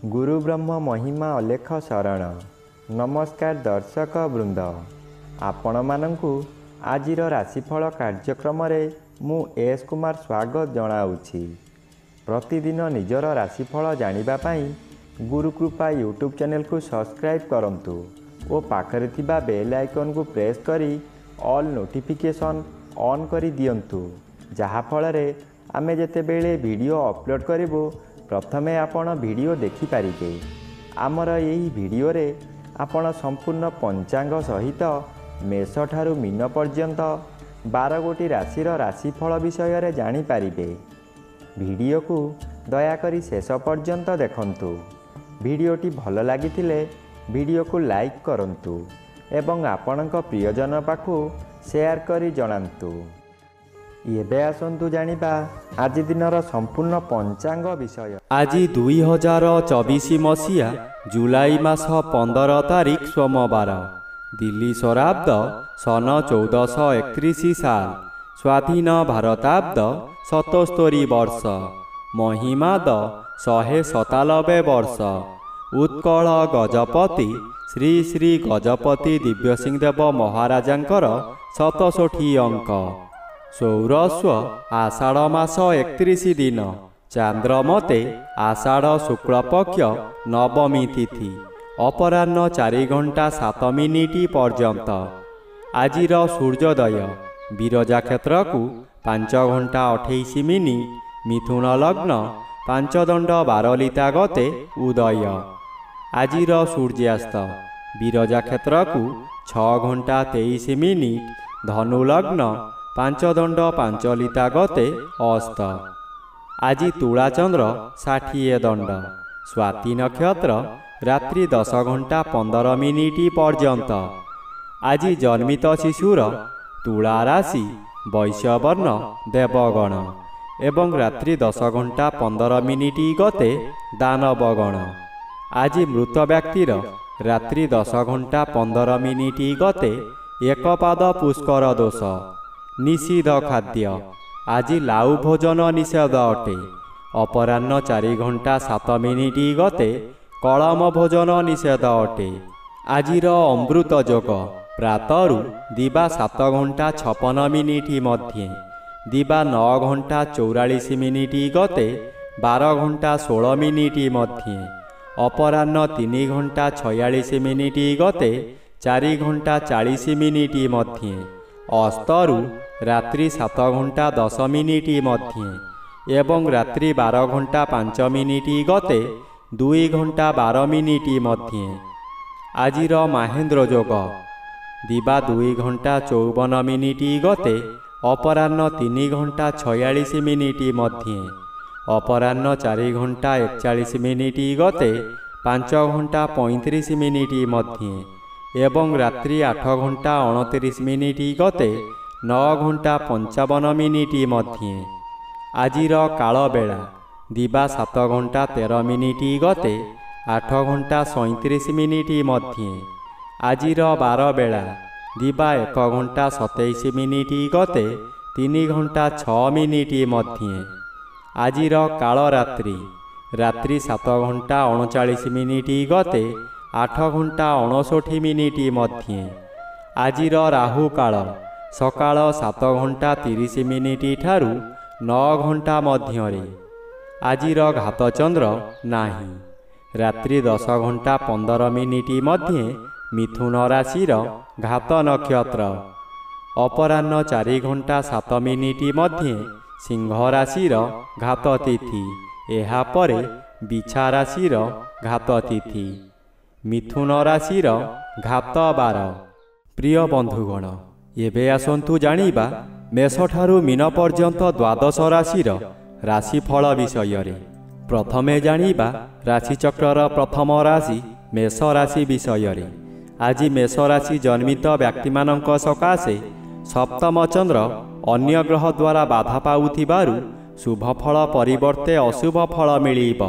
गुरु ब्रह्म महिमा अलेख शरण। नमस्कार दर्शक वृंद, आपण मानंकु आजिर राशिफल कार्यक्रम मु एस कुमार स्वागत जनाऊँगी। प्रतिदिन निजर राशिफल जानिबा पाई गुरुकृपा यूट्यूब चैनल को सब्सक्राइब करंतु और पाखरे थिबा बेल आइकन को प्रेस करी ऑल नोटिफिकेशन ऑन करी दियंतु, जहा फଳରେ आमे जेतेबेले वीडियो अपलोड करिवो प्रथमे आपण वीडियो देखि पारिबे। आमर यही वीडियो रे आपण संपूर्ण पंचांग सहित मेष ठारू मीन पर्यंत 12 गोटी राशिर राशिफल विषय रे जानि पारिबे। वीडियो को दयाकरी शेष पर्यंत देखंतु। वीडियोटी भल लागिथिले वीडियो को लाइक करंतु एवं आपणक प्रियजन पाखु शेयर करी जणांतु। एबे आसंतु जानिबा आज दिनर संपूर्ण पंचांग विषय। आज 2024 मसीहा जुलाई मास 15 तारिख सोमवार, दिल्ली शराब्द सन 1431 साल, स्वाधीन भारताब्द 77 वर्ष, महिमाद 197 वर्ष, उत्कल गजपति श्री श्री गजपति दिव्यसिंहदेव महाराजांकर 67 अंक, सौरस्व आषाढ़ मास 31 दिन, चांद्रमते आषाढ़ शुक्लपक्ष नवमी तिथि, अपराह्न 4 घंटा 7 मिनिट पर्यंत। आजिर सूर्योदय विरजा क्षेत्र को 5 घंटा 28 मिनिट, मिथुन लग्न 5 दंड 12 लिता गते उदय। आजिर सूर्यास्त विरजा क्षेत्र को 6 घंटा 23 मिनिट, धनु लग्न 5 दंड 5 लिता गते अस्त। आज तुला चंद्र 60 दंड, स्वाति नक्षत्र रात्रि 10 घंटा 15 मिनिट पर्यंत। आज जन्मित शिशुर तुला राशि वैश्यवर्ण देवगण एवं रात्रि 10 घंटा 15 मिनिट गते दानवगण। आज मृत व्यक्तिर रात्रि 10 घंटा 15 मिनिट गते एकपाद पुष्कर दोष, निषिद्ध खाद्य। आज लाउ भोजन निषेध अटे। अपराह्न 4 घंटा 7 मिनिट गते कलम भोजन निषेध अटे। आजिर अमृत योग प्रातरु दिबा 7 घंटा 56 मिनिट मध्ये, दिबा 9 घंटा 44 मिनिट गते 12 घंटा 16 मिनिट मध्ये, अपराह्न 3 घंटा 46 मिनिट गते 4 घंटा 40 मिनिट मध्ये, अस्तरु रात्रि 7 घंटा 10 मिनिट मध्ये एवं रात्रि 12 घंटा 5 मिनिट गते 2 घंटा 12 मिनिट मध्ये। आजिर महेन्द्र योग दिबा 2 घंटा 54 मिनिट गते अपराह्न 3 घंटा 46 मिनिट मध्ये, अपराह्न 4 घंटा 41 मिनिट गते 5 घंटा 35 मिनिट मध्ये एवं रात्रि 8 घंटा 29 मिनिट गते 9 घंटा 55 मिनिट मध्ये। आजिर काल बेला दिबा 7 घंटा 13 मिनिट गते 8 घंटा 37 मिनिट मध्ये। आजिर बार बेला दिबा 1 घंटा 27 मिनिट गते 3 घंटा 6 मिनिट मध्ये। आजिर काल रात्रि रात्रि 7 घंटा 39 मिनिट गते 8 घंटा 59 मिनिट मध्ये। आजिर राहु काल सकाळ 7 घंटा 30 मिनिट ठारू 9 घंटा मध्यरे। आजिर घात चंद्र नाही। रात्रि 10 घंटा 15 मिनिट मध्ये मिथुन राशिर घात नक्षत्र। अपराह्न 4 घंटा 7 मिनिट मध्ये सिंह राशिर घात तिथि। एहा परे बिछा राशिर घात तिथि। मिथुन राशिर घात 12। प्रिय बंधुगण, एबे आसंतु जानिबा मेष ठारू मीन पर्यंत द्वादश राशिर राशिफल विषय रे। प्रथमे जानिबा राशिचक्रर प्रथम राशि मेष राशि विषय रे। आज मेष राशि जन्मित व्यक्तिमानंक सकाशे सप्तम चंद्र अन्य ग्रह द्वारा बाधा पाउथिबारु शुभ फल परिवर्ते अशुभ फल मिलिब।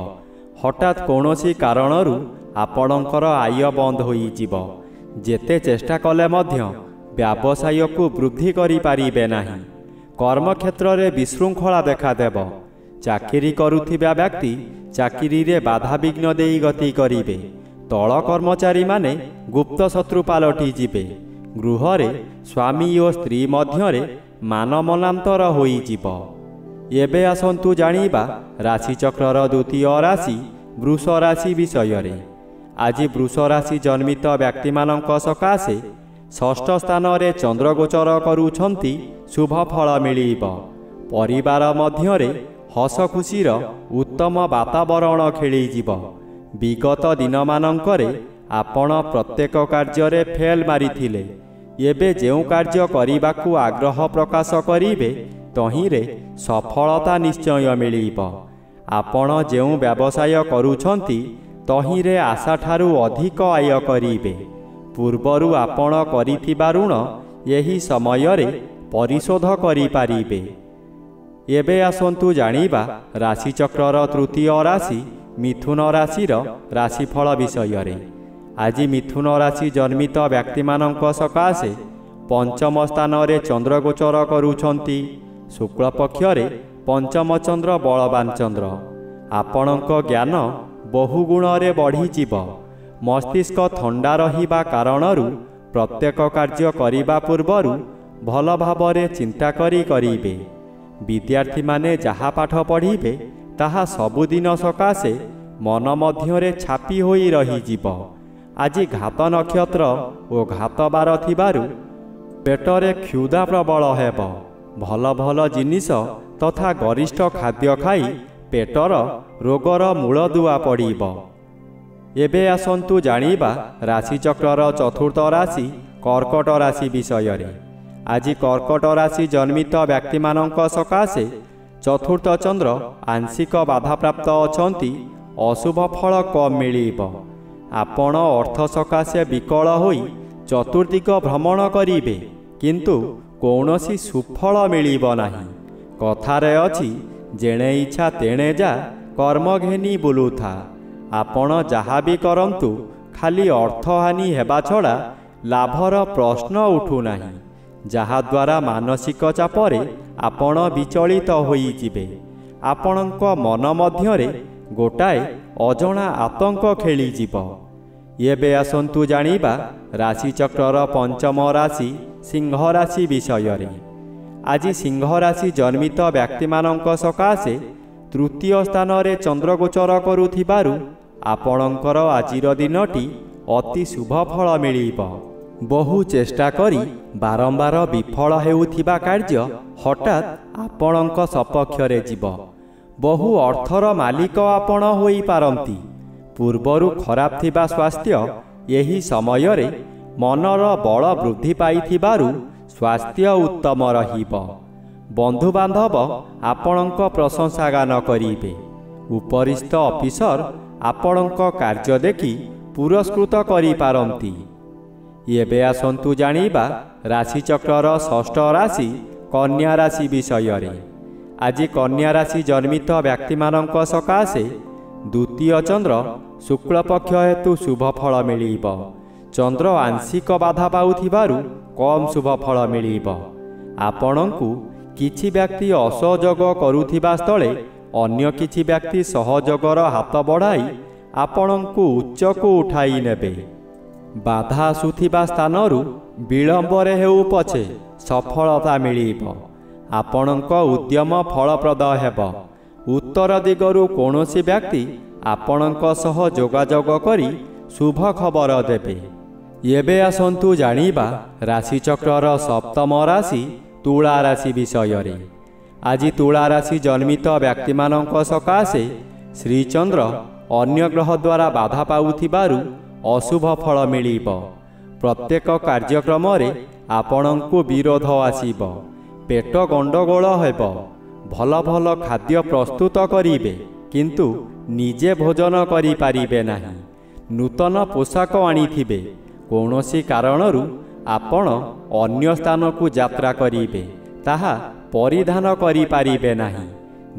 हठात कौनसी कारणरू आपणकर आय बंद होई जिवो। जेते चेष्टा कले मध्य व्यवसाय को वृद्धि करि पारिबे नाही। कर्मक्षेत्र रे विशृंखला देखादेव। ଚାକିରି କରୁଥିବା ବ୍ୟକ୍ତି ଚାକିରିରେ ବାଧାବିଘ୍ନ ଦେଇ ଗତି କରିବେ। ତଳ କର୍ମଚାରୀମାନେ ଗୁପ୍ତ ଶତ୍ରୁ ପାଲଟିଯିବେ। ଗୃହରେ ସ୍ୱାମୀ ଓ ସ୍ତ୍ରୀ ମଧ୍ୟରେ ମାନମନାନ୍ତର ହୋଇଯିବ। ଏବେ ଆସନ୍ତୁ ଜାଣିବା ରାଶିଚକ୍ରର ଦ୍ୱିତୀୟ ରାଶି ବୃଷ ରାଶି ବିଷୟରେ। ଆଜି ବୃଷ ରାଶି ଜନ୍ମିତ ବ୍ୟକ୍ତିମାନଙ୍କ ସକାଶେ ଷଷ୍ଠ ସ୍ଥାନରେ ଚନ୍ଦ୍ର ଗୋଚର କରୁଛନ୍ତି। ଶୁଭ ଫଳ ମିଳିବ। ପରିବାର ମଧ୍ୟରେ ହସ ଖୁସିର ଉତ୍ତମ ବାତାବରଣ ଖେଳିଯିବ। ବିଗତ ଦିନମାନଙ୍କରେ ଆପଣ ପ୍ରତ୍ୟେକ କାର୍ଯ୍ୟରେ ଫେଲ୍ ମାରିଥିଲେ। ଏବେ ଯେଉଁ କାର୍ଯ୍ୟ କରିବାକୁ ଆଗ୍ରହ ପ୍ରକାଶ କରିବେ ତହିଁରେ ସଫଳତା ନିଶ୍ଚୟ ମିଳିବ। ଆପଣ ଯେଉଁ ବ୍ୟବସାୟ କରୁଛନ୍ତି ତହିଁରେ ଆଶାଠାରୁ ଅଧିକ ଆୟ କରିବେ। ପୂର୍ବରୁ ଆପଣ କରିଥିବା ଋଣ ଏହି ସମୟରେ ପରିଶୋଧ କରିପାରିବେ। ଏବେ ଆସନ୍ତୁ ଜାଣିବା ରାଶିଚକ୍ରର ତୃତୀୟ ରାଶି ମିଥୁନ ରାଶିର ରାଶିଫଳ ବିଷୟରେ। ଆଜି ମିଥୁନ ରାଶି ଜନ୍ମିତ ବ୍ୟକ୍ତିମାନଙ୍କ ସକାଶେ ପଞ୍ଚମ ସ୍ଥାନରେ ଚନ୍ଦ୍ର ଗୋଚର କରୁଛନ୍ତି। ଶୁକ୍ଳପକ୍ଷରେ ପଞ୍ଚମ ଚନ୍ଦ୍ର ବଳବାନ ଚନ୍ଦ୍ର। ଆପଣଙ୍କ ଜ୍ଞାନ ବହୁ ଗୁଣରେ ବଢ଼ିଯିବ। ମସ୍ତିଷ୍କ ଥଣ୍ଡା ରହିବା କାରଣରୁ ପ୍ରତ୍ୟେକ କାର୍ଯ୍ୟ କରିବା ପୂର୍ବରୁ ଭଲ ଭାବରେ ଚିନ୍ତା କରିବେ। ବିଦ୍ୟାର୍ଥୀମାନେ ଯାହା ପାଠ ପଢ଼ିବେ ତାହା ସବୁଦିନ ସକାଶେ ମନ ମଧ୍ୟରେ ଛାପି ହୋଇ ରହିଯିବ। ଆଜି ଘାତ ନକ୍ଷତ୍ର ଓ ଘାତ ବାର ଥିବାରୁ ପେଟରେ କ୍ଷୁଧା ପ୍ରବଳ ହେବ। ଭଲ ଭଲ ଜିନିଷ ତଥା ଗରିଷ୍ଠ ଖାଦ୍ୟ ଖାଇ ପେଟର ରୋଗର ମୂଳଦୁଆ ପଡ଼ିବ। ଏବେ ଆସନ୍ତୁ ଜାଣିବା ରାଶିଚକ୍ରର ଚତୁର୍ଥ ରାଶି କର୍କଟ ରାଶି ବିଷୟରେ। ଆଜି କର୍କଟ ରାଶି ଜନ୍ମିତ ବ୍ୟକ୍ତିମାନଙ୍କ ସକାଶେ ଚତୁର୍ଥ ଚନ୍ଦ୍ର ଆଂଶିକ ବାଧାପ୍ରାପ୍ତ ଅଛନ୍ତି। ଅଶୁଭ ଫଳ କମ୍ ମିଳିବ। ଆପଣ ଅର୍ଥ ସକାଶେ ବିକଳ ହୋଇ ଚତୁର୍ଦିଗ ଭ୍ରମଣ କରିବେ, କିନ୍ତୁ କୌଣସି ସୁଫଳ ମିଳିବ ନାହିଁ। କଥାରେ ଅଛି, ଯେଣେ ଇଚ୍ଛା ତେଣେ ଯା, କର୍ମ ଘେନି ବୁଲୁଥା। ଆପଣ ଯାହା ବି କରନ୍ତୁ ଖାଲି ଅର୍ଥହାନି ହେବା ଛଡ଼ା ଲାଭର ପ୍ରଶ୍ନ ଉଠୁନାହିଁ, ଯାହାଦ୍ୱାରା ମାନସିକ ଚାପରେ ଆପଣ ବିଚଳିତ ହୋଇଯିବେ। ଆପଣଙ୍କ ମନ ମଧ୍ୟରେ ଗୋଟାଏ ଅଜଣା ଆତଙ୍କ ଖେଳିଯିବ। ଏବେ ଆସନ୍ତୁ ଜାଣିବା ରାଶିଚକ୍ରର ପଞ୍ଚମ ରାଶି ସିଂହ ରାଶି ବିଷୟରେ। ଆଜି ସିଂହ ରାଶି ଜନ୍ମିତ ବ୍ୟକ୍ତିମାନଙ୍କ ସକାଶେ ତୃତୀୟ ସ୍ଥାନରେ ଚନ୍ଦ୍ର ଗୋଚର କରୁଥିବାରୁ ଆପଣଙ୍କର ଆଜିର ଦିନଟି ଅତି ଶୁଭ ଫଳ ମିଳିବ। ବହୁ ଚେଷ୍ଟା କରି ବାରମ୍ବାର ବିଫଳ ହେଉଥିବା କାର୍ଯ୍ୟ ହଠାତ୍ ଆପଣଙ୍କ ସପକ୍ଷରେ ଯିବ। ବହୁ ଅର୍ଥର ମାଲିକ ଆପଣ ହୋଇପାରନ୍ତି। ପୂର୍ବରୁ ଖରାପ ଥିବା ସ୍ୱାସ୍ଥ୍ୟ ଏହି ସମୟରେ ମନର ବଳ ବୃଦ୍ଧି ପାଇଥିବାରୁ ସ୍ୱାସ୍ଥ୍ୟ ଉତ୍ତମ ରହିବ। ବନ୍ଧୁବାନ୍ଧବ ଆପଣଙ୍କ ପ୍ରଶଂସା ଗାନ କରିବେ। ଉପରିସ୍ଥ ଅଫିସର ଆପଣଙ୍କ କାର୍ଯ୍ୟ ଦେଖି ପୁରସ୍କୃତ କରିପାରନ୍ତି। ଏବେ ଆସନ୍ତୁ ଜାଣିବା ରାଶିଚକ୍ରର ଷଷ୍ଠ ରାଶି କନ୍ୟା ରାଶି ବିଷୟରେ। ଆଜି କନ୍ୟା ରାଶି ଜନ୍ମିତ ବ୍ୟକ୍ତିମାନଙ୍କ ସକାଶେ ଦ୍ୱିତୀୟ ଚନ୍ଦ୍ର ଶୁକ୍ଳପକ୍ଷ ହେତୁ ଶୁଭ ଫଳ ମିଳିବ। ଚନ୍ଦ୍ର ଆଂଶିକ ବାଧା ପାଉଥିବାରୁ କମ୍ ଶୁଭ ଫଳ ମିଳିବ। ଆପଣଙ୍କୁ କିଛି ବ୍ୟକ୍ତି ଅସହଯୋଗ କରୁଥିବା ସ୍ଥଳେ ଅନ୍ୟ କିଛି ବ୍ୟକ୍ତି ସହଯୋଗର ହାତ ବଢ଼ାଇ ଆପଣଙ୍କୁ ଉଚ୍ଚକୁ ଉଠାଇ ନେବେ। ବାଧା ଆସୁଥିବା ସ୍ଥାନରୁ ବିଳମ୍ବରେ ହେଉ ପଛେ ସଫଳତା ମିଳିବ। ଆପଣଙ୍କ ଉଦ୍ୟମ ଫଳପ୍ରଦ ହେବ। ଉତ୍ତର ଦିଗରୁ କୌଣସି ବ୍ୟକ୍ତି ଆପଣଙ୍କ ସହ ଯୋଗାଯୋଗ କରି ଶୁଭ ଖବର ଦେବେ। ଏବେ ଆସନ୍ତୁ ଜାଣିବା ରାଶିଚକ୍ରର ସପ୍ତମ ରାଶି ତୁଳା ରାଶି ବିଷୟରେ। ଆଜି ତୁଳା ରାଶି ଜନ୍ମିତ ବ୍ୟକ୍ତିମାନଙ୍କ ସକାଶେ ଶ୍ରୀଚନ୍ଦ୍ର ଅନ୍ୟ ଗ୍ରହ ଦ୍ୱାରା ବାଧା ପାଉଥିବାରୁ ଅଶୁଭ ଫଳ ମିଳିବ। ପ୍ରତ୍ୟେକ କାର୍ଯ୍ୟକ୍ରମରେ ଆପଣଙ୍କୁ ବିରୋଧ ଆସିବ। ପେଟ ଗଣ୍ଡଗୋଳ ହେବ। ଭଲ ଭଲ ଖାଦ୍ୟ ପ୍ରସ୍ତୁତ କରିବେ, କିନ୍ତୁ ନିଜେ ଭୋଜନ କରିପାରିବେ ନାହିଁ। ନୂତନ ପୋଷାକ ଆଣିଥିବେ, କୌଣସି କାରଣରୁ ଆପଣ ଅନ୍ୟ ସ୍ଥାନକୁ ଯାତ୍ରା କରିବେ, ତାହା ପରିଧାନ କରିପାରିବେ ନାହିଁ।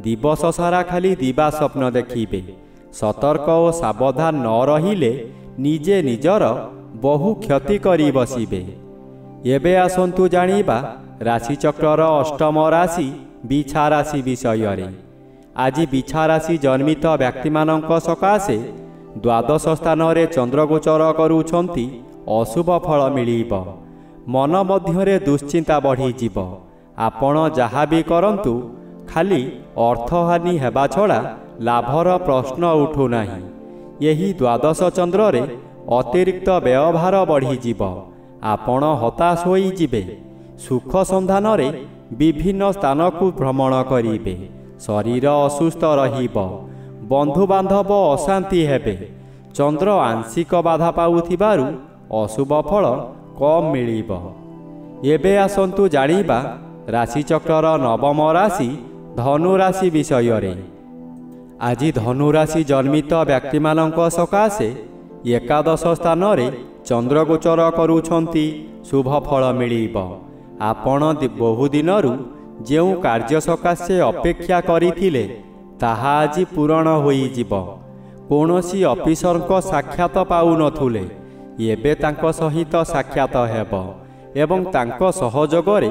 ଦିବସ ସାରା ଖାଲି ଦିବା ସ୍ୱପ୍ନ ଦେଖିବେ। ସତର୍କ ଓ ସାବଧାନ ନ ରହିଲେ ନିଜେ ନିଜର ବହୁ କ୍ଷତି କରି ବସିବେ। ଏବେ ଆସନ୍ତୁ ଜାଣିବା ରାଶିଚକ୍ରର ଅଷ୍ଟମ ରାଶି ବିଛା ରାଶି ବିଷୟରେ। ଆଜି ବିଛା ରାଶି ଜନ୍ମିତ ବ୍ୟକ୍ତିମାନଙ୍କ ସକାଶେ ଦ୍ୱାଦଶ ସ୍ଥାନରେ ଚନ୍ଦ୍ରଗୋଚର କରୁଛନ୍ତି। ଅଶୁଭ ଫଳ ମିଳିବ। ମନ ମଧ୍ୟରେ ଦୁଶ୍ଚିନ୍ତା ବଢ଼ିଯିବ। ଆପଣ ଯାହା ବି କରନ୍ତୁ ଖାଲି ଅର୍ଥହାନି ହେବା ଛଡ଼ା ଲାଭର ପ୍ରଶ୍ନ ଉଠୁନାହିଁ। ଏହି ଦ୍ୱାଦଶ ଚନ୍ଦ୍ରରେ ଅତିରିକ୍ତ ବ୍ୟବହାର ବଢ଼ିଯିବ। ଆପଣ ହତାଶ ହୋଇଯିବେ। ସୁଖ ସନ୍ଧାନରେ ବିଭିନ୍ନ ସ୍ଥାନକୁ ଭ୍ରମଣ କରିବେ। ଶରୀର ଅସୁସ୍ଥ ରହିବ। ବନ୍ଧୁବାନ୍ଧବ ଅଶାନ୍ତି ହେବେ। ଚନ୍ଦ୍ର ଆଂଶିକ ବାଧା ପାଉଥିବାରୁ ଅଶୁଭ ଫଳ କମ୍ ମିଳିବ। ଏବେ ଆସନ୍ତୁ ଜାଣିବା ରାଶିଚକ୍ରର ନବମ ରାଶି ଧନୁ ରାଶି ବିଷୟରେ। ଆଜି ଧନୁ ରାଶି ଜନ୍ମିତ ବ୍ୟକ୍ତିମାନଙ୍କ ସକାଶେ ଏକାଦଶ ସ୍ଥାନରେ ଚନ୍ଦ୍ରଗୋଚର କରୁଛନ୍ତି। ଶୁଭ ଫଳ ମିଳିବ। ଆପଣ ବହୁଦିନରୁ ଯେଉଁ କାର୍ଯ୍ୟ ସକାଶେ ଅପେକ୍ଷା କରିଥିଲେ ତାହା ଆଜି ପୂରଣ ହୋଇଯିବ। କୌଣସି ଅଫିସରଙ୍କ ସାକ୍ଷାତ ପାଉନଥିଲେ, ଏବେ ତାଙ୍କ ସହିତ ସାକ୍ଷାତ ହେବ ଏବଂ ତାଙ୍କ ସହଯୋଗରେ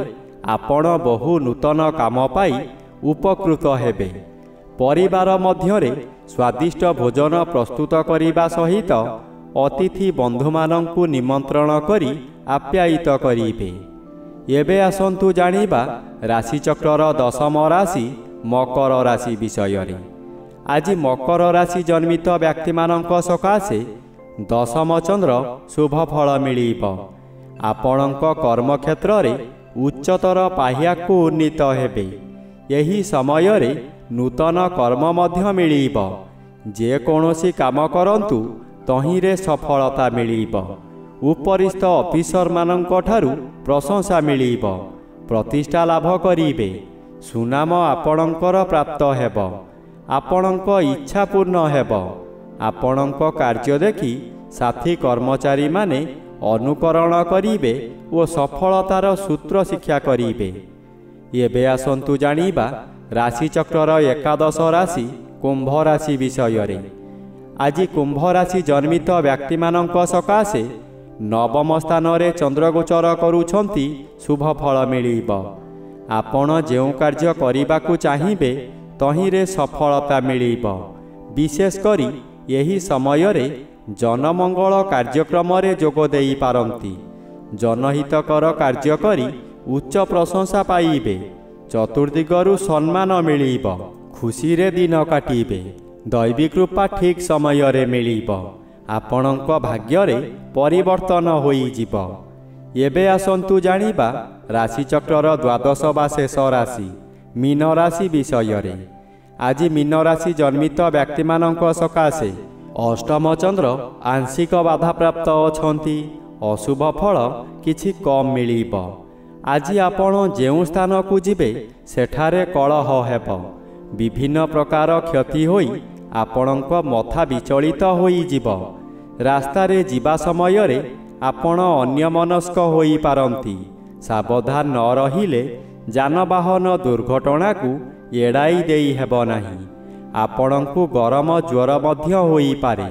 ଆପଣ ବହୁ ନୂତନ କାମ ପାଇ ଉପକୃତ ହେବେ। ପରିବାର ମଧ୍ୟରେ ସ୍ୱାଦିଷ୍ଟ ଭୋଜନ ପ୍ରସ୍ତୁତ କରିବା ସହିତ ଅତିଥି ବନ୍ଧୁମାନଙ୍କୁ ନିମନ୍ତ୍ରଣ କରି ଆପ୍ୟାୟିତ କରିବେ। ଏବେ ଆସନ୍ତୁ ଜାଣିବା ରାଶିଚକ୍ରର ଦଶମ ରାଶି ମକର ରାଶି ବିଷୟରେ। ଆଜି ମକର ରାଶି ଜନ୍ମିତ ବ୍ୟକ୍ତିମାନଙ୍କ ସକାଶେ ଦଶମ ଚନ୍ଦ୍ର ଶୁଭ ଫଳ ମିଳିବ। ଆପଣଙ୍କ କର୍ମକ୍ଷେତ୍ରରେ ଉଚ୍ଚତର ପାହ୍ୟାକୁ ଉନ୍ନୀତ ହେବେ। ଏହି ସମୟରେ ନୂତନ କର୍ମ ମଧ୍ୟ ମିଳିବ। ଯେକୌଣସି କାମ କରନ୍ତୁ ତହିଁରେ ସଫଳତା ମିଳିବ। ଉପରିସ୍ଥ ଅଫିସରମାନଙ୍କ ଠାରୁ ପ୍ରଶଂସା ମିଳିବ। ପ୍ରତିଷ୍ଠା ଲାଭ କରିବେ। ସୁନାମ ଆପଣଙ୍କର ପ୍ରାପ୍ତ ହେବ। ଆପଣଙ୍କ ଇଚ୍ଛା ପୂର୍ଣ୍ଣ ହେବ। ଆପଣଙ୍କ କାର୍ଯ୍ୟ ଦେଖି ସାଥୀ କର୍ମଚାରୀମାନେ ଅନୁକରଣ କରିବେ ଓ ସଫଳତାର ସୂତ୍ର ଶିକ୍ଷା କରିବେ। ଏବେ ଆସନ୍ତୁ ଜାଣିବା ରାଶିଚକ୍ରର ଏକାଦଶ ରାଶି କୁମ୍ଭ ରାଶି ବିଷୟରେ। ଆଜି କୁମ୍ଭ ରାଶି ଜନ୍ମିତ ବ୍ୟକ୍ତିମାନଙ୍କ ସକାଶେ ନବମ ସ୍ଥାନରେ ଚନ୍ଦ୍ରଗୋଚର କରୁଛନ୍ତି। ଶୁଭ ଫଳ ମିଳିବ। ଆପଣ ଯେଉଁ କାର୍ଯ୍ୟ କରିବାକୁ ଚାହିଁବେ ତହିଁରେ ସଫଳତା ମିଳିବ। ବିଶେଷ କରି ଏହି ସମୟରେ ଜନମଙ୍ଗଳ କାର୍ଯ୍ୟକ୍ରମରେ ଯୋଗ ଦେଇପାରନ୍ତି। ଜନହିତକର କାର୍ଯ୍ୟ କରି ଉଚ୍ଚ ପ୍ରଶଂସା ପାଇବେ। ଚତୁର୍ଦିଗରୁ ସମ୍ମାନ ମିଳିବ। ଖୁସିରେ ଦିନ କାଟିବେ। ଦୈବିକ କୃପା ଠିକ୍ ସମୟରେ ମିଳିବ। ଆପଣଙ୍କ ଭାଗ୍ୟରେ ପରିବର୍ତ୍ତନ ହୋଇଯିବ। ଏବେ ଆସନ୍ତୁ ଜାଣିବା ରାଶିଚକ୍ରର ଦ୍ୱାଦଶ ବା ଶେଷ ରାଶି ମୀନ ରାଶି ବିଷୟରେ। ଆଜି ମୀନ ରାଶି ଜନ୍ମିତ ବ୍ୟକ୍ତିମାନଙ୍କ ସକାଶେ ଅଷ୍ଟମ ଚନ୍ଦ୍ର ଆଂଶିକ ବାଧାପ୍ରାପ୍ତ ଅଛନ୍ତି। ଅଶୁଭ ଫଳ କିଛି କମ୍ ମିଳିବ। ଆଜି ଆପଣ ଯେଉଁ ସ୍ଥାନକୁ ଯିବେ ସେଠାରେ କଳହ ହେବ। ବିଭିନ୍ନ ପ୍ରକାର କ୍ଷତି ହୋଇ ଆପଣଙ୍କ ମଥା ବିଚଳିତ ହୋଇଯିବ। ରାସ୍ତାରେ ଯିବା ସମୟରେ ଆପଣ ଅନ୍ୟମନସ୍କ ହୋଇପାରନ୍ତି। ସାବଧାନ ନ ରହିଲେ ଯାନବାହନ ଦୁର୍ଘଟଣାକୁ ଏଡ଼ାଇ ଦେଇ ହେବ ନାହିଁ। ଆପଣଙ୍କୁ ଗରମ ଜ୍ୱର ମଧ୍ୟ ହୋଇପାରେ।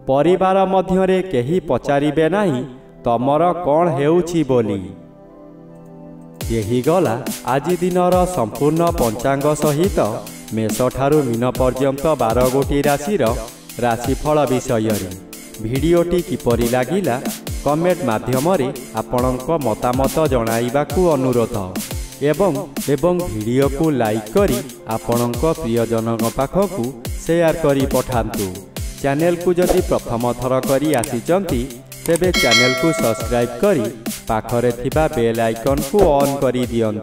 ପରିବାର ମଧ୍ୟରେ କେହି ପଚାରିବେ ନାହିଁ ତମର କ'ଣ ହେଉଛି ବୋଲି। ଏହି ଗଲା ଆଜି ଦିନର ସମ୍ପୂର୍ଣ୍ଣ ପଞ୍ଚାଙ୍ଗ ସହିତ ମେଷଠାରୁ ମୀନ ପର୍ଯ୍ୟନ୍ତ 12 ଗୋଟି ରାଶିର ରାଶିଫଳ ବିଷୟରେ। ଭିଡ଼ିଓଟି କିପରି ଲାଗିଲା କମେଣ୍ଟ ମାଧ୍ୟମରେ ଆପଣଙ୍କ ମତାମତ ଜଣାଇବାକୁ ଅନୁରୋଧ ଏବଂ ଭିଡ଼ିଓକୁ ଲାଇକ୍ କରି ଆପଣଙ୍କ ପ୍ରିୟଜନଙ୍କ ପାଖକୁ ସେୟାର କରି ପଠାନ୍ତୁ। ଚ୍ୟାନେଲକୁ ଯଦି ପ୍ରଥମ ଥର କରି ଆସିଛନ୍ତି ତେବେ ଚ୍ୟାନେଲକୁ ସବସ୍କ୍ରାଇବ୍ କରି ପାଖରେ ଥିବା ବେଲ୍ ଆଇକନ୍କୁ ଅନ୍ କରିଦିଅନ୍ତୁ।